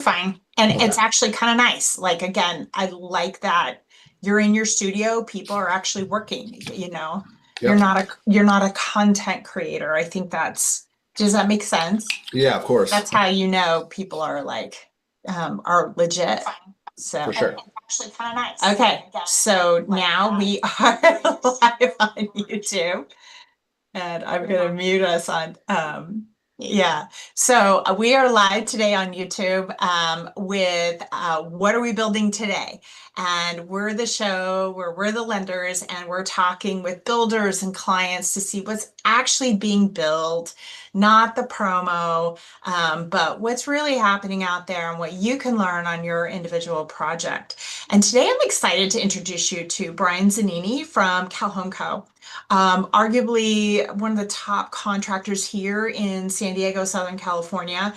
fine. And Okay. it's actually kind of nice. Like, again, I like that you're in your studio, people are actually working, Yep. you're not a content creator. I think does that make sense? Yeah, of course. That's how you know people are are legit. So For sure. it's actually kind of nice. Okay, so now we are live on YouTube. And I'm gonna mute us on, yeah. So we are live today on YouTube with What Are We Building Today? And we're the show where we're the lenders and we're talking with builders and clients to see what's actually being built, not the promo, but what's really happening out there and what you can learn on your individual project. And today I'm excited to introduce you to Brian Zanini from Calhoun Co. Arguably one of the top contractors here in San Diego, Southern California.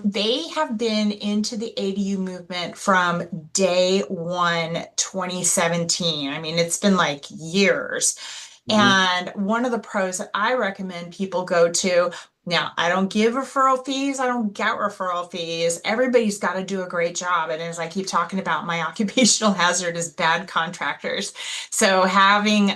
They have been into the ADU movement from day one, 2017. I mean, it's been like years. Mhm. And one of the pros that I recommend people go to now, I don't give referral fees. I don't get referral fees. Everybody's got to do a great job. And as I keep talking about, my occupational hazard is bad contractors. So having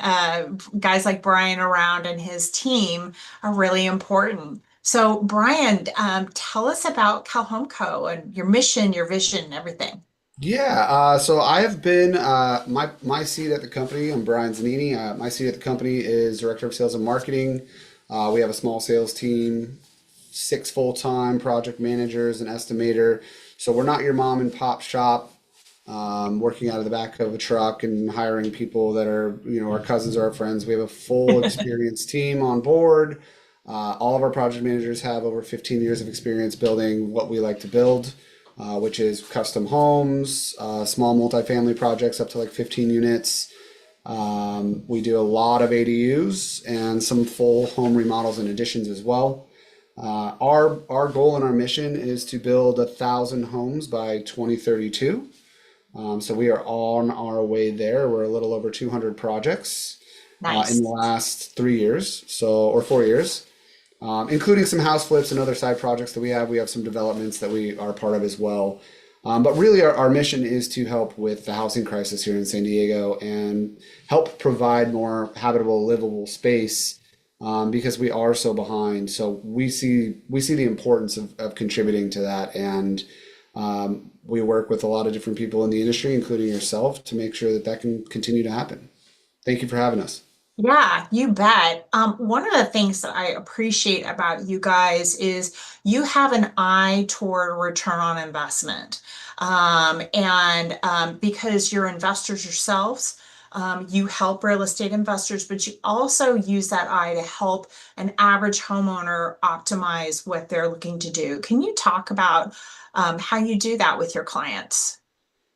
guys like Brian around and his team are really important. So Brian, tell us about Calhoun Co. and your mission, your vision, everything. Yeah, so I have been my seat at the company. I'm Brian Zanini. My seat at the company is Director of Sales and Marketing. We have a small sales team, six full-time project managers, an estimator. So we're not your mom and pop shop, working out of the back of a truck and hiring people that are, our cousins or our friends. We have a full experienced team on board. All of our project managers have over 15 years of experience building what we like to build, which is custom homes, small multifamily projects up to like 15 units. We do a lot of ADUs and some full home remodels and additions as well. Our goal and our mission is to build 1,000 homes by 2032. So we are on our way there. We're a little over 200 projects in the Nice. last 3 years, or 4 years, including some house flips and other side projects that we have. We have some developments that we are part of as well. But really, our mission is to help with the housing crisis here in San Diego and help provide more habitable, livable space, because we are so behind. So we see the importance of contributing to that, and we work with a lot of different people in the industry, including yourself, to make sure that that can continue to happen. Thank you for having us. Yeah, you bet. One of the things that I appreciate about you guys is you have an eye toward return on investment. And because you're investors yourselves, you help real estate investors, but you also use that eye to help an average homeowner optimize what they're looking to do. Can you talk about how you do that with your clients?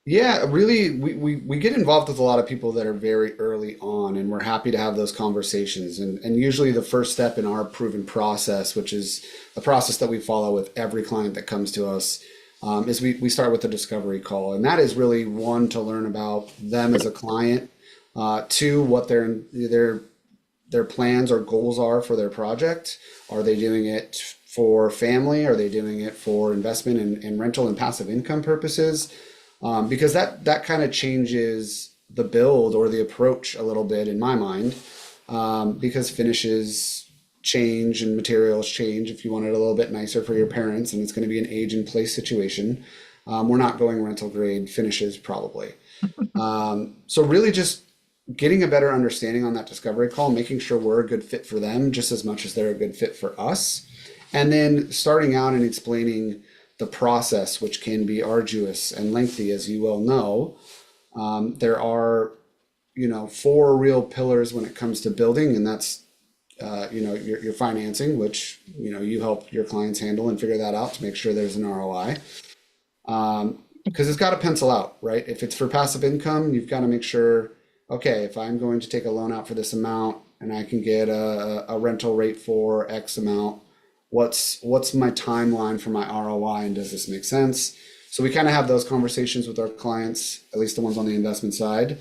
Yeah, really, we get involved with a lot of people that are very early on, and we're happy to have those conversations. And usually the first step in our proven process, which is a process that we follow with every client that comes to us, is we start with a discovery call. And that is really one, to learn about them as a client, two, what their plans or goals are for their project. Are they doing it for family? Are they doing it for investment and rental and passive income purposes? Because that kind of changes the build or the approach a little bit in my mind, because finishes change and materials change. If you want it a little bit nicer for your parents and it's going to be an age and place situation, we're not going rental grade finishes probably. So really just getting a better understanding on that discovery call, making sure we're a good fit for them just as much as they're a good fit for us. And then starting out and explaining the process, which can be arduous and lengthy, as you well know. There are, four real pillars when it comes to building, and that's, your financing, which, you help your clients handle and figure that out to make sure there's an ROI. Because it's got to pencil out, right? If it's for passive income, you've got to make sure, okay, if I'm going to take a loan out for this amount and I can get a rental rate for X amount, what's my timeline for my ROI, and does this make sense? So we kind of have those conversations with our clients, at least the ones on the investment side.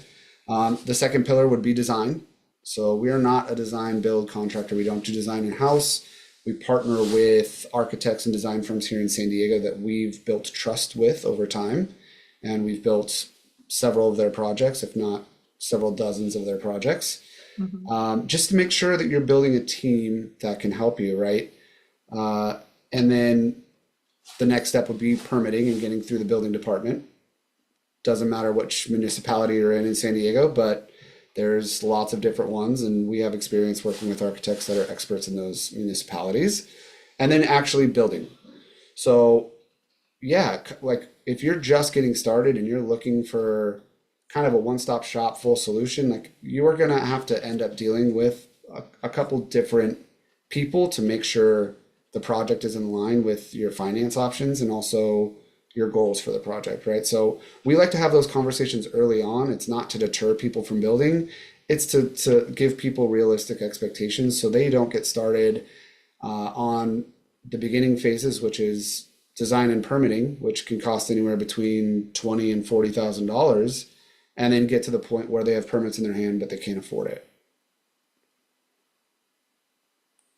The second pillar would be design. So we are not a design build contractor. We don't do design in house. We partner with architects and design firms here in San Diego that we've built trust with over time. And we've built several of their projects, if not several dozens of their projects, Mhm. just to make sure that you're building a team that can help you, right? And then the next step would be permitting and getting through the building department. Doesn't matter which municipality you're in San Diego, but there's lots of different ones, and we have experience working with architects that are experts in those municipalities. And then actually building. So yeah, like if you're just getting started and you're looking for kind of a one-stop shop full solution, like you are gonna have to end up dealing with a couple different people to make sure the project is in line with your finance options and also your goals for the project, right? So we like to have those conversations early on. It's not to deter people from building, it's to give people realistic expectations so they don't get started on the beginning phases, which is design and permitting, which can cost anywhere between $20,000 and $40,000, and then get to the point where they have permits in their hand but they can't afford it.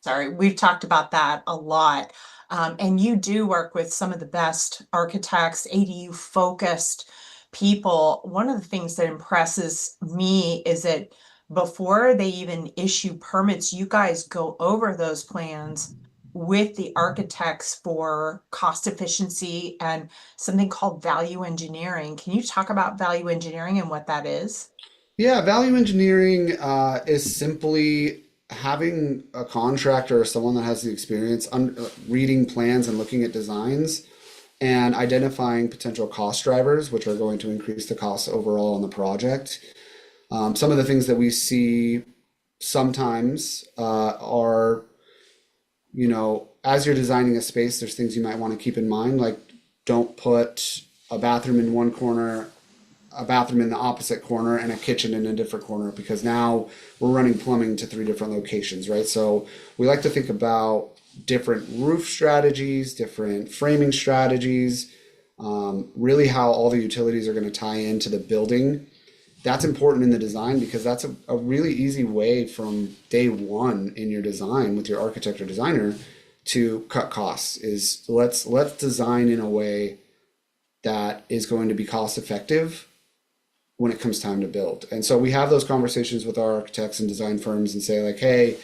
Sorry, we've talked about that a lot. And you do work with some of the best architects, ADU focused people. One of the things that impresses me is that before they even issue permits, you guys go over those plans with the architects for cost efficiency and something called value engineering. Can you talk about value engineering and what that is? Yeah, value engineering is simply having a contractor or someone that has the experience reading plans and looking at designs and identifying potential cost drivers, which are going to increase the cost overall on the project. Some of the things that we see sometimes are, as you're designing a space, there's things you might want to keep in mind, like don't put a bathroom in one corner, a bathroom in the opposite corner, and a kitchen in a different corner because now we're running plumbing to three different locations, right? So we like to think about different roof strategies, different framing strategies, really how all the utilities are going to tie into the building. That's important in the design because that's a really easy way from day one in your design with your architect or designer to cut costs is let's design in a way that is going to be cost effective when it comes time to build. And so we have those conversations with our architects and design firms and say like, hey,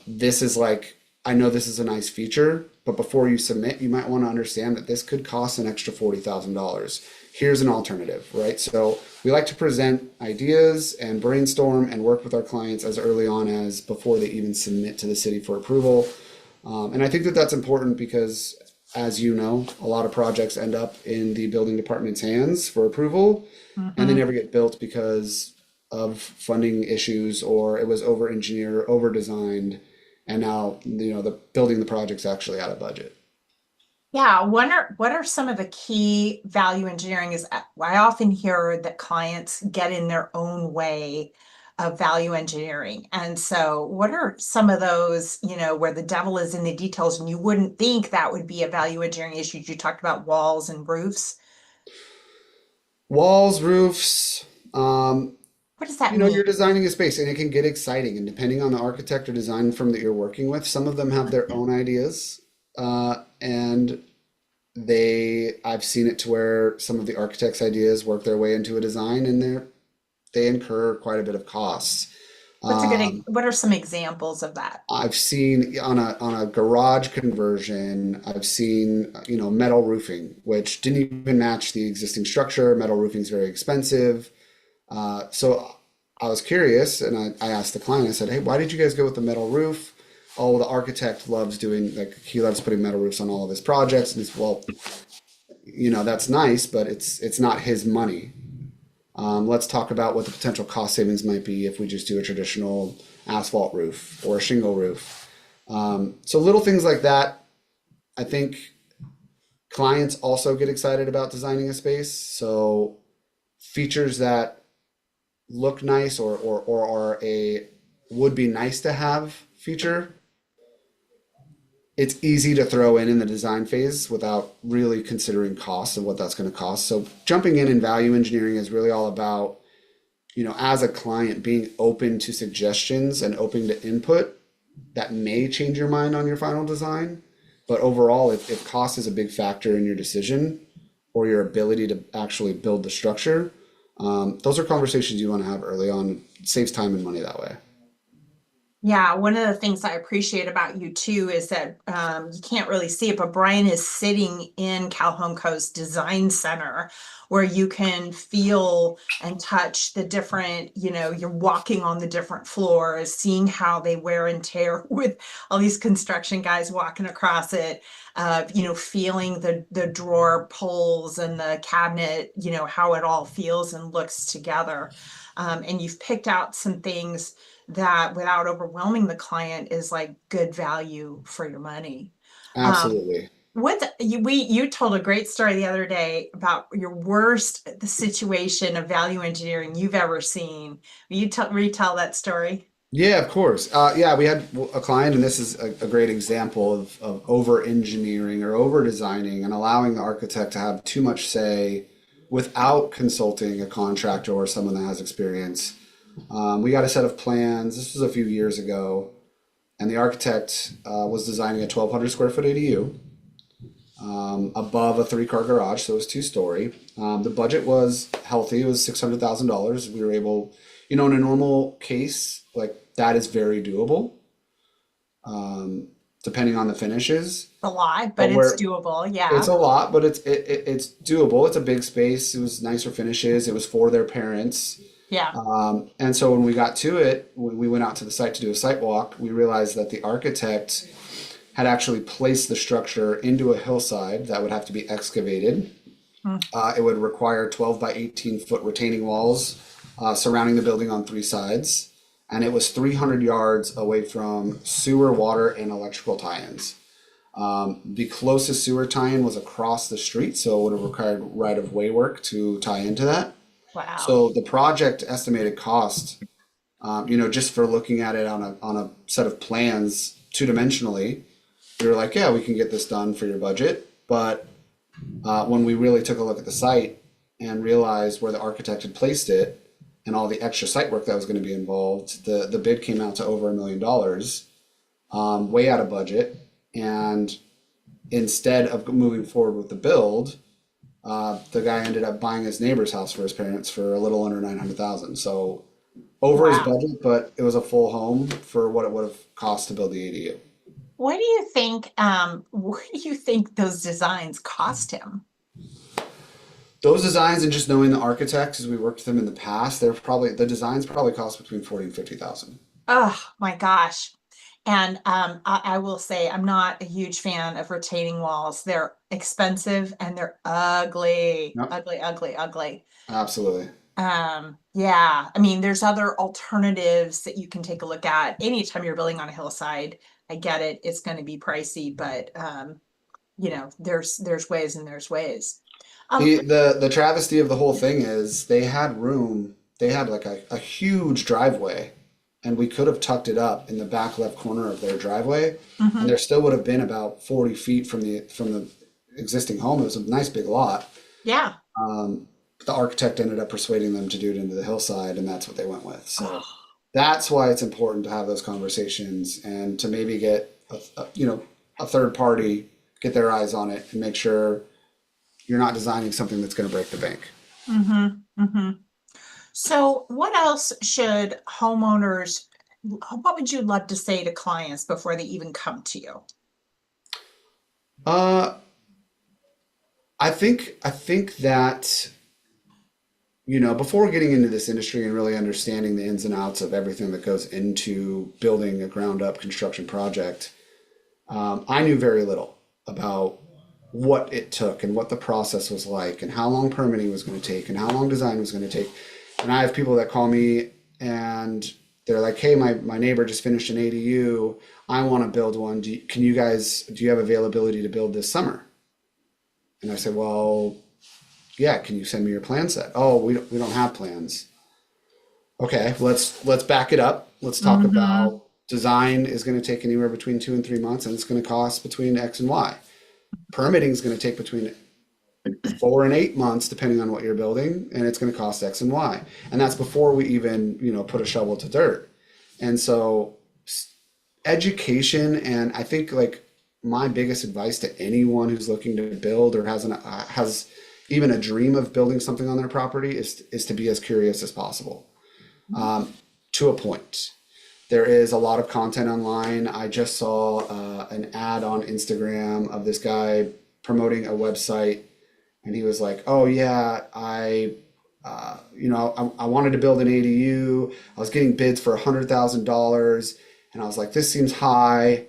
this is like, I know this is a nice feature, but before you submit, you might want to understand that this could cost an extra $40,000. Here's an alternative, right? So we like to present ideas and brainstorm and work with our clients as early on as before they even submit to the city for approval. And I think that that's important because, as you know, a lot of projects end up in the building department's hands for approval and they Mhm. never get built because of funding issues or it was over engineered or over designed and now the building the project's actually out of budget. Yeah, what are some of the key value engineering is I often hear that clients get in their own way of value engineering. And so what are some of those, where the devil is in the details and you wouldn't think that would be a value engineering issue? You talked about walls and roofs. Walls, roofs, What does that you're mean? designing a space and it can get exciting and depending on the architect or design firm that you're working with, some of them have their own ideas. And I've seen it to where some of the architect's ideas work their way into a design and they incur quite a bit of costs. What are some examples of that? I've seen on a garage conversion, I've seen, metal roofing, which didn't even match the existing structure. Metal roofing is very expensive. So I was curious and I asked the client, I said, hey, why did you guys go with the metal roof? Oh, the architect loves doing, like, he loves putting metal roofs on all of his projects. And it's, well, that's nice, but it's not his money. Let's talk about what the potential cost savings might be if we just do a traditional asphalt roof or a shingle roof. So little things like that, I think clients also get excited about designing a space. So features that look nice or are a would be nice to have feature, it's easy to throw in the design phase without really considering costs and what that's going to cost. So jumping in value engineering is really all about, as a client being open to suggestions and open to input that may change your mind on your final design. But overall, if cost is a big factor in your decision or your ability to actually build the structure, those are conversations you want to have early on. It saves time and money that way. Yeah, one of the things I appreciate about you too is that you can't really see it, but Brian is sitting in Calhoun Coast Design Center where you can feel and touch the different, you're walking on the different floors, seeing how they wear and tear with all these construction guys walking across it, feeling the drawer pulls and the cabinet, how it all feels and looks together. And you've picked out some things that without overwhelming the client is like good value for your money. Um, Absolutely. you told a great story the other day about your worst the situation of value engineering you've ever seen. Will you retell that story? Yeah, of course. Yeah, we had a client, and this is a great example of over engineering or over designing and allowing the architect to have too much say without consulting a contractor or someone that has experience. We got a set of plans. This was a few years ago, and the architect was designing a 1,200 square foot ADU above a three-car garage, so it was two-story. The budget was healthy. It was $600,000. We were able, in a normal case, like that is very doable, depending on the finishes. A lot, but But it's where doable. it's Yeah. a lot, but it's doable. It's a big space. It was nicer finishes. It was for their parents. Yeah. And so when we got to it, when we went out to the site to do a site walk, we realized that the architect had actually placed the structure into a hillside that would have to be excavated. Mm. It would require 12 by 18-foot retaining walls surrounding the building on three sides. And it was 300 yards away from sewer, water, and electrical tie-ins. The closest sewer tie-in was across the street, so it would have required right-of-way work to tie into that. Wow. So the project estimated cost, just for looking at it on a set of plans two-dimensionally, we were like, yeah, we can get this done for your budget. But when we really took a look at the site and realized where the architect had placed it and all the extra site work that was going to be involved, the bid came out to over $1 million, way out of budget. And instead of moving forward with the build, the guy ended up buying his neighbor's house for his parents for a little under 900,000. So over his Wow. budget, but it was a full home for what it would have cost to build the ADU. What do you think those designs cost him? Those designs and just knowing the architects as we worked with them in the past, the designs probably cost between 40 and 50,000. Oh my gosh. And I will say I'm not a huge fan of retaining walls. They're expensive and they're ugly, Yep, ugly, ugly, ugly. absolutely. Yeah, I mean, there's other alternatives that you can take a look at. Anytime you're building on a hillside, I get it, it's going to be pricey, but there's ways and there's ways. Um, The travesty of the whole thing is they had room, they had like a huge driveway, and we could have tucked it up in the back left corner of their driveway, and mhm. there still would have been about 40 feet from the existing home. It was a nice big lot. Yeah. The architect ended up persuading them to do it into the hillside, and that's what they went with. So Oh, that's why it's important to have those conversations and to maybe get a third party get their eyes on it and make sure you're not designing something that's going to break the bank. mm-hmm. So, what else should homeowners, what would you love to say to clients before they even come to you? Uh, I think that before getting into this industry and really understanding the ins and outs of everything that goes into building a ground up construction project, I knew very little about what it took and what the process was like and how long permitting was going to take and how long design was going to take. And I have people that call me and they're like, hey, my neighbor just finished an ADU. I want to build one. Do you have availability to build this summer? And I said, well, yeah, can you send me your plan set? Oh, we don't have plans. Okay, let's back it up. Let's talk Mm-hmm. about design is going to take anywhere between 2 and 3 months, and it's going to cost between X and Y. Permitting is going to take between 4 and 8 months, depending on what you're building, and it's going to cost X and Y. And that's before we even put a shovel to dirt. And so education, and I think like my biggest advice to anyone who's looking to build or has even a dream of building something on their property is to be as curious as possible, to a point. There is a lot of content online. I just saw an ad on Instagram of this guy promoting a website, and he was like, "Oh yeah, I wanted to build an ADU. I was getting bids for $100,000, and I was like, this seems high."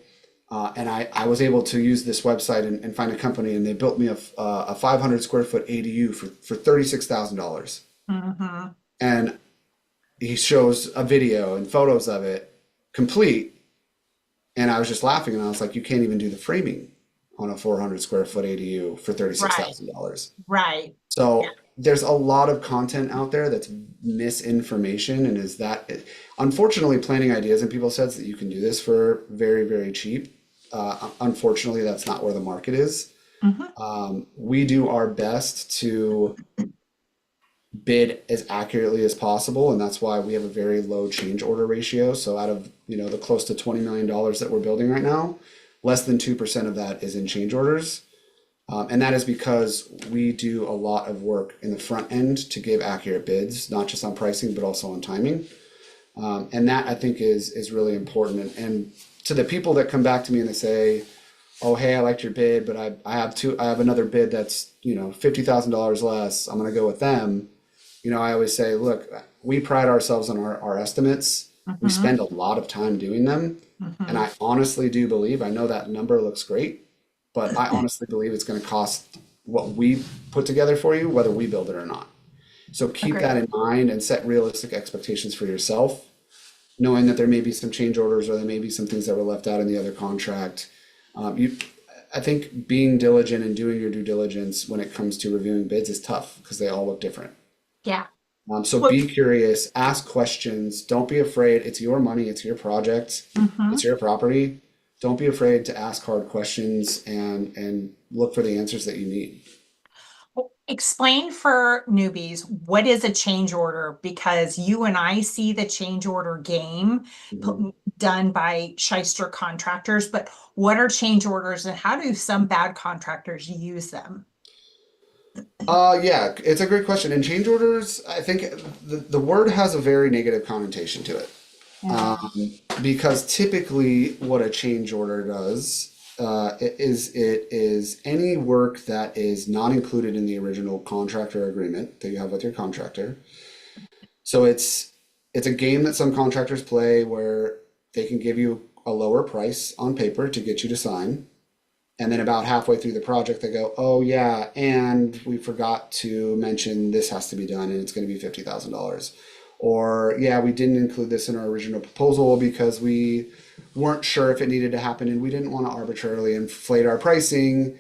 And I was able to use this website and find a company, and they built me a 500 square foot ADU for $36,000. Mm-hmm. And he shows a video and photos of it complete. And I was just laughing, and I was like, you can't even do the framing on a 400 square foot ADU for Right. $36,000. Right. Yeah. So there's a lot of content out there that's misinformation, and is that unfortunately planting ideas in people's heads that you can do this for very, very cheap. Unfortunately, that's not where the market is. Mm-hmm. We do our best to bid as accurately as possible, and that's why we have a very low change order ratio. So out of the close to $20 million that we're building right now, less than 2% of that is in change orders. And that is because we do a lot of work in the front end to give accurate bids, not just on pricing, but also on timing. And that I think is really important. And to the people that come back to me and they say, "Oh, hey, I liked your bid, but I have another bid that's $50,000 less. I'm going to go with them." I always say, look, we pride ourselves on our estimates. We Mm-hmm. spend a lot of time doing them, and Mm-hmm. I honestly do believe, I know that number looks great, but I honestly believe it's going to cost what we put together for you, whether we build it or not. So keep Agree. that in mind and set realistic expectations for yourself, knowing that there may be some change orders or there may be some things that were left out in the other contract. I think being diligent and doing your due diligence when it comes to reviewing bids is tough because they all look different. Yeah. So Well, be curious, ask questions, don't be afraid. It's your money, it's your project, it's mhm. your property. Don't be afraid to ask hard questions and look for the answers that you need. Well, explain for newbies what is a change order because you and I see the change order game Mhm. done by shyster contractors, but what are change orders and how do some bad contractors use them? Yeah, it's a great question. And change orders, I think the word has a very negative connotation to it. Mhm. Because typically what a change order does it is any work that is not included in the original contractor agreement that you have with your contractor. So it's a game that some contractors play where they can give you a lower price on paper to get you to sign. And then about halfway through the project, they go, "Oh yeah, and we forgot to mention this has to be done, and it's going to be $50,000." Or yeah, we didn't include this in our original proposal because we weren't sure if it needed to happen, and we didn't want to arbitrarily inflate our pricing.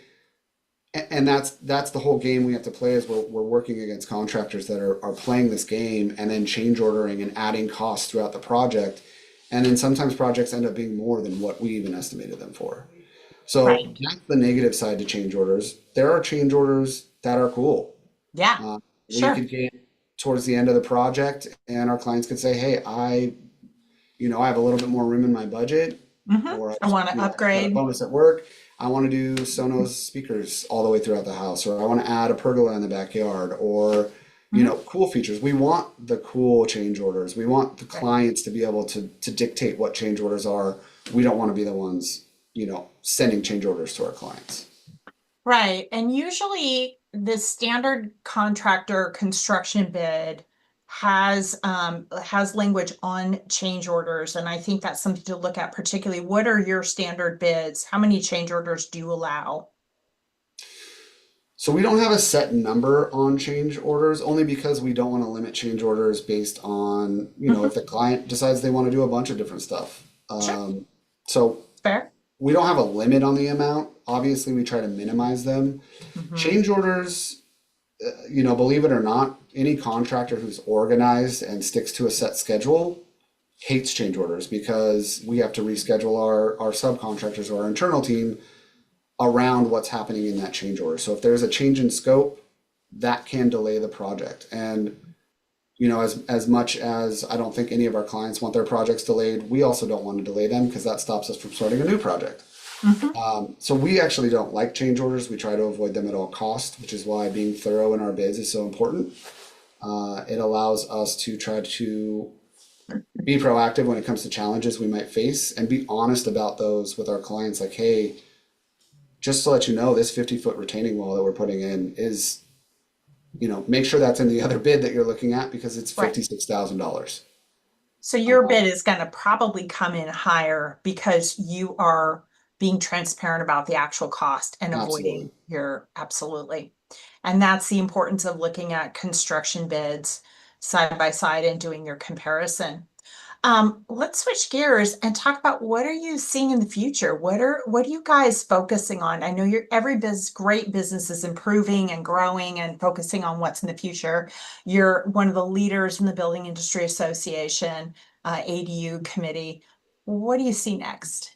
And that's the whole game we have to play is we're working against contractors that are playing this game and then change ordering and adding costs throughout the project. And then sometimes projects end up being more than what we even estimated them for. So Right. that's the negative side to change orders. There are change orders that are cool. Yeah. We Sure. could get towards the end of the project and our clients could say, "Hey, I have a little bit more room in my budget, or I want to I got a upgrade. bonus at work. I want to do Sonos speakers all the way throughout the house, or I want to add a pergola in the backyard, or Mhm. cool features." We want the cool change orders. We want the Right. clients to be able to dictate what change orders are. We don't want to be the ones, sending change orders to our clients. Right. And usually the standard contractor construction bid has language on change orders. And I think that's something to look at, particularly what are your standard bids? How many change orders do you allow? So we don't have a set number on change orders, only because we don't want to limit change orders based on, if Mhm. the client decides they want to do a bunch of different stuff. Sure. So Fair. we don't have a limit on the amount. Obviously, we try to minimize them. Hmm. Change orders, believe it or not, any contractor who's organized and sticks to a set schedule hates change orders because we have to reschedule our subcontractors or our internal team around what's happening in that change order. So if there's a change in scope, that can delay the project. And as much as I don't think any of our clients want their projects delayed, we also don't want to delay them because that stops us from starting a new project. Mhm. So we actually don't like change orders. We try to avoid them at all cost, which is why being thorough in our bids is so important. It allows us to try to be proactive when it comes to challenges we might face and be honest about those with our clients. Like, hey, just to let you know, this 50-foot retaining wall that we're putting in is, make sure that's in the other bid that you're looking at because it's Right. $56,000. So your bid is going to probably come in higher because you are being transparent about the actual cost and Absolutely. avoiding your absolutely. And that's the importance of looking at construction bids side by side and doing your comparison. Let's switch gears and talk about what are you seeing in the future? What are you guys focusing on? I know every great business is improving and growing and focusing on what's in the future. You're one of the leaders in the Building Industry Association, ADU committee. What do you see next?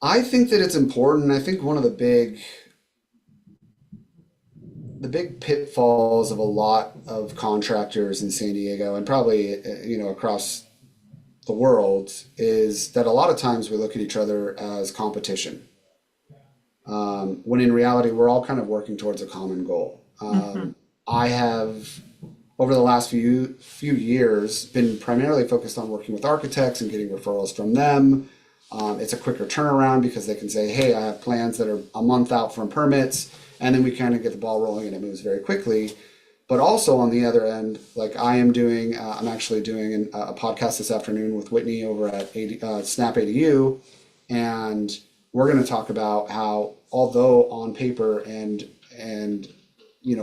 I think that it's important. I think one of the big pitfalls of a lot of contractors in San Diego and probably across the world is that a lot of times we look at each other as competition, when in reality we're all kind of working towards a common goal. Mhm. I have over the last few years been primarily focused on working with architects and getting referrals from them. It's a quicker turnaround because they can say, "Hey, I have plans that are a month out from permits," and then we kind of get the ball rolling and it moves very quickly. But also on the other end, like I'm actually doing a podcast this afternoon with Whitney over at Snap ADU, and we're going to talk about how, although on paper and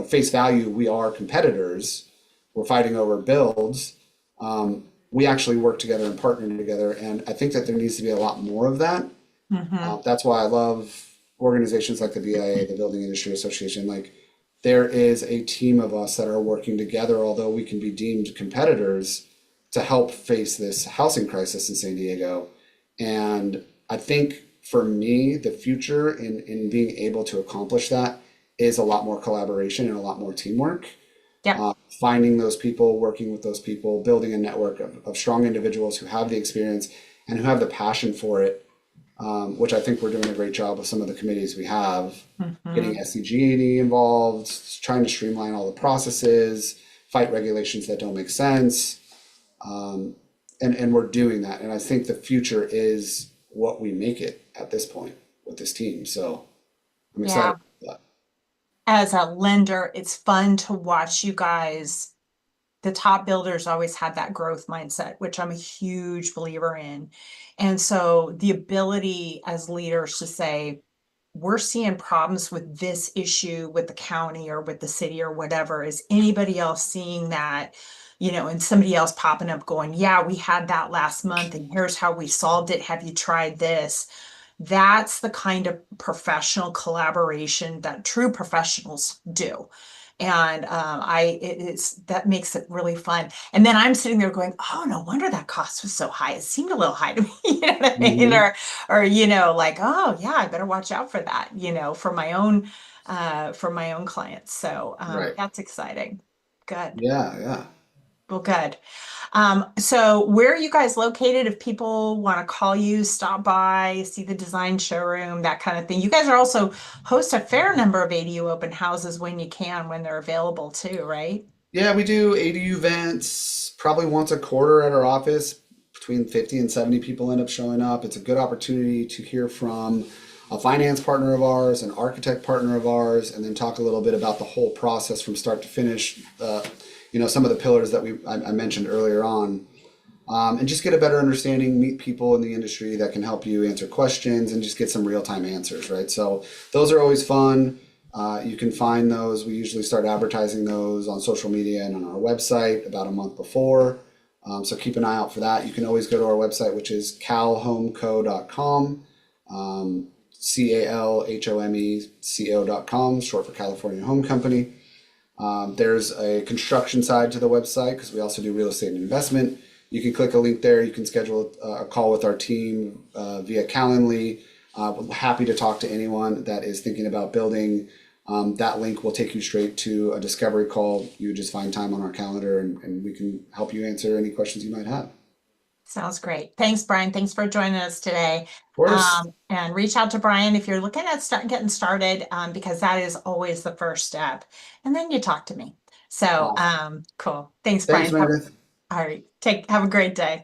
face value we are competitors, we're fighting over builds. We actually work together and partner together, and I think that there needs to be a lot more of that. Mhm. That's why I love organizations like the BIA, the Building Industry Association. Like, there is a team of us that are working together, although we can be deemed competitors, to help face this housing crisis in San Diego. And I think for me, the future in being able to accomplish that is a lot more collaboration and a lot more teamwork. Yep. Finding those people, working with those people, building a network of strong individuals who have the experience and who have the passion for it, which I think we're doing a great job with some of the committees we have, getting Mhm. SCG&E involved, trying to streamline all the processes, fight regulations that don't make sense. And we're doing that. And I think the future is what we make it at this point with this team. So I'm excited Yeah. about As a lender, it's fun to watch you guys. The top builders always had that growth mindset, which I'm a huge believer in. And so the ability as leaders to say, we're seeing problems with this issue with the county or with the city or whatever. Is anybody else seeing that? And somebody else popping up going, yeah, we had that last month and here's how we solved it. Have you tried this? That's the kind of professional collaboration that true professionals do. And it's that makes it really fun. And then I'm sitting there going, oh, no wonder that cost was so high. It seemed a little high to me, you know what I mean? that. Or like, oh yeah, I better watch out for that, for my own clients. So Right. that's exciting. Good. Yeah, yeah. Well, good. So where are you guys located if people want to call you, stop by, see the design showroom, that kind of thing? You guys are also host a fair number of ADU open houses when you can, when they're available too, right? Yeah, we do ADU events probably once a quarter at our office. Between 50 and 70 people end up showing up. It's a good opportunity to hear from a finance partner of ours, an architect partner of ours, and then talk a little bit about the whole process from start to finish. Some of the pillars that I mentioned earlier on, and just get a better understanding, meet people in the industry that can help you answer questions and just get some real-time answers, right? So those are always fun. You can find those. We usually start advertising those on social media and on our website about a month before. So keep an eye out for that. You can always go to our website, which is calhomeco.com, calhomeco.com, short for California Home Company. There's a construction side to the website because we also do real estate and investment. You can click a link there. You can schedule a call with our team via Calendly. We're happy to talk to anyone that is thinking about building That link will take you straight to a discovery call. You just find time on our calendar, and we can help you answer any questions you might have. Of Sounds great. Thanks, Brian. Thanks for joining us today. course. And reach out to Brian if you're looking at getting started, because that is always the first step. And then you talk to me. So, Awesome. cool. Thanks, Thanks, Brian. Meredith. All right. Have a great day.